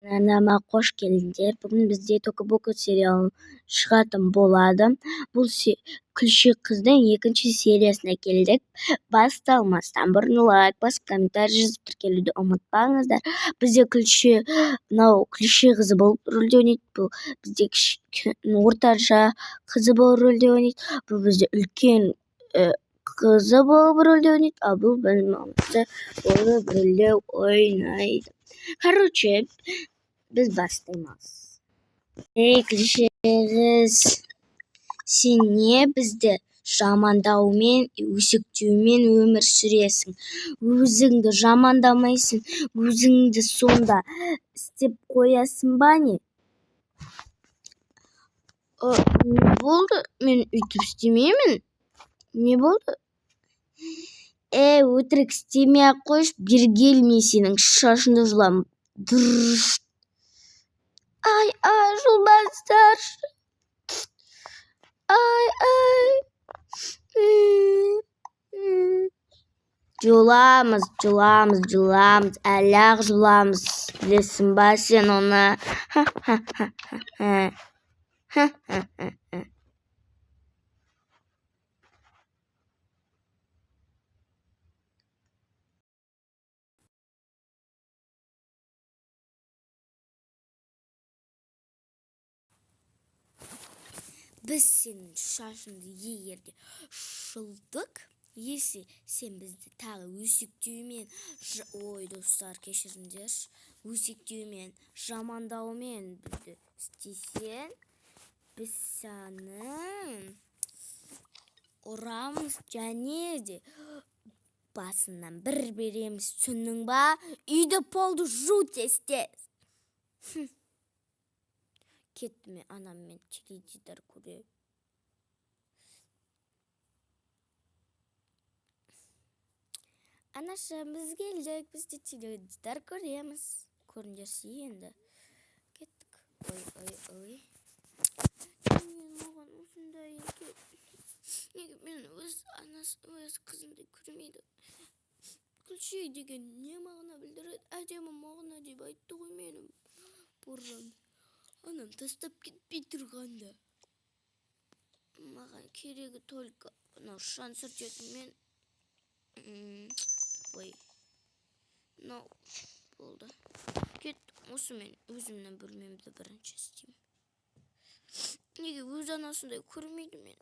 Нама қош келдіңдер. Бүгін бізде Токобоко сериалын шығатын болады. Бұл күлші қыздың екінші сериясына келдік. Басталмастан бұрын лайк басып, комментарий жазып тіркелуді ұмытпаңыздар. Бізде күлші қызы болып рөлде ойнайды. Бұл бізде орташа қызы болып рөлде ойнайды. Бұл бізде үлкен қызы болып рөлде ойнайды. А бұл мамасы болып рөлде ойнайды. Короче, біз бастаймыз. Ей, күлші қыз, сен не бізді жамандаумен, өсектеумен өмір сүресің? Өзіңді жамандамайсың, өзіңді сонда істеп қоясың ба не? Не болды? Мен үйтіп істемеймін. Не болды? Өтірік істемей-ақ қойшы, бері кел, мен сенің шашыңды жұламын. Ай, жұлмаңыздаршы. Ай. Жұламыз, әлі-ақ жұламыз. Білесің ба сен оны? Біз сенің шашыңды егерде жұлдық, есе сен бізді тағы өсектеумен, достар, кешіріңдерші, өсектеумен, жамандаумен бізді істесең, біз сені ұрамыз, және де басынан бір береміз, түсіндің ба? Үйді полды жу тез. Кетті ме, анаммен теледидар көре. Анашым, біз келдік, бізде теледидар көреміз. Көріңдерші енді. Кеттік. Ой. Маған осындай екен. Неге мен өз қызымды көрмейді? Күлші деген не мағына білдіреді? Әдемі мағына деп айтты ғой менің бұрын. Анам тастап кетпей тұрғанда. Маған керегі только шан сүртетін мен. Болды. Кет, осы мен өзімнің бөлмемді бірінші істеймін. Неге өз анасындай көрмейді мен?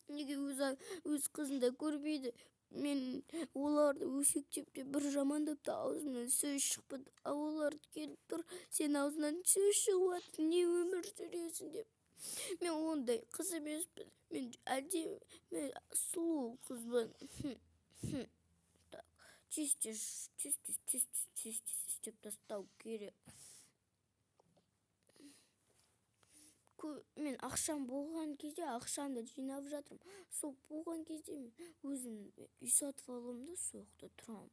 Неге өз қызында көрмейді? Мен оларды өсектеп те бір жамандап та аузымнан сөз шықпады. Оларды келіп тұр, сен аузынан сөз шығып, не өмір сүресің деп. Мен ондай қыз емеспін. Мен әдемі сұлу қызбын. Тез істеп тастау керек. Мен ақшам болған кезде ақшамды жинап жатырмын. Сол болған кезде мен өзім үй сатып аламын да соқта тұрамын.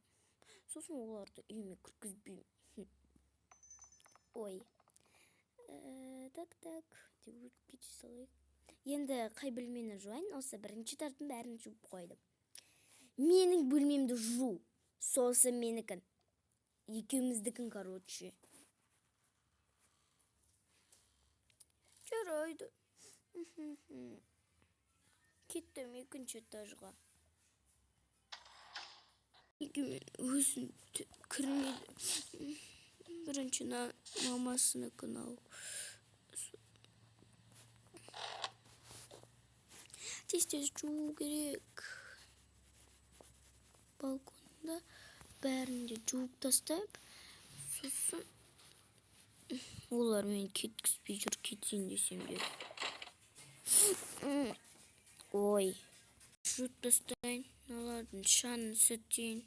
Сосын оларды үйіме кіргізбеймін. Ой. Так. Деп кете салайық. Енді қай бөлмені жуайын? Осы бірінші тардың бәрін жуып қойдым. Менің бөлмемді жу. Сосы менікін. Екеуміздікін, короче. Жарайды. Кеттім екінші этажға. Неге мен өзім кірмейді? Бірінші мамасыныкін ал. Тез жуу керек. Балконда бәрінде жуып тастап, сосын олар мен кеткізбей жүр, кетейін десем де. Ой. Жуып тастайын, олардың шанын сүртейін.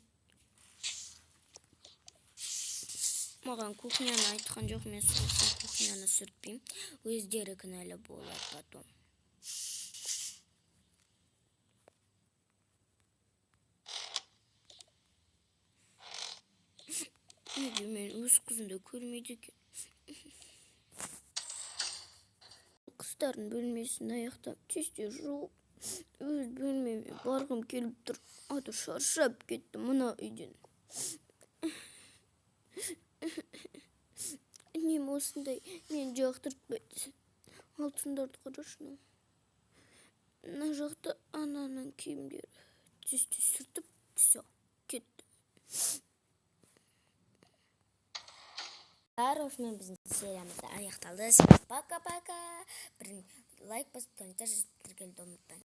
Маған кухняны айтқан жоқ, мен сосын кухняны сүртпеймін. Өздері кінәлі болады потом. Неге мен өз қызымды көрмейді екен? Қыздардың бөлмесін аяқтап тез жуып, өз бөлмеме барғым келіп тұр. Аты шаршап кеттім мына үйден. Нем осындай мен жақтыртпайды. Алтындарды қарашы. Мына жақта ананың киімдері. Тез сүртіп, все, кетті. Осымен біздің сериямыз аяқталды. Пока-пока. Бір лайк басып комментарий жазып тіркелуді ұмытпаңыз.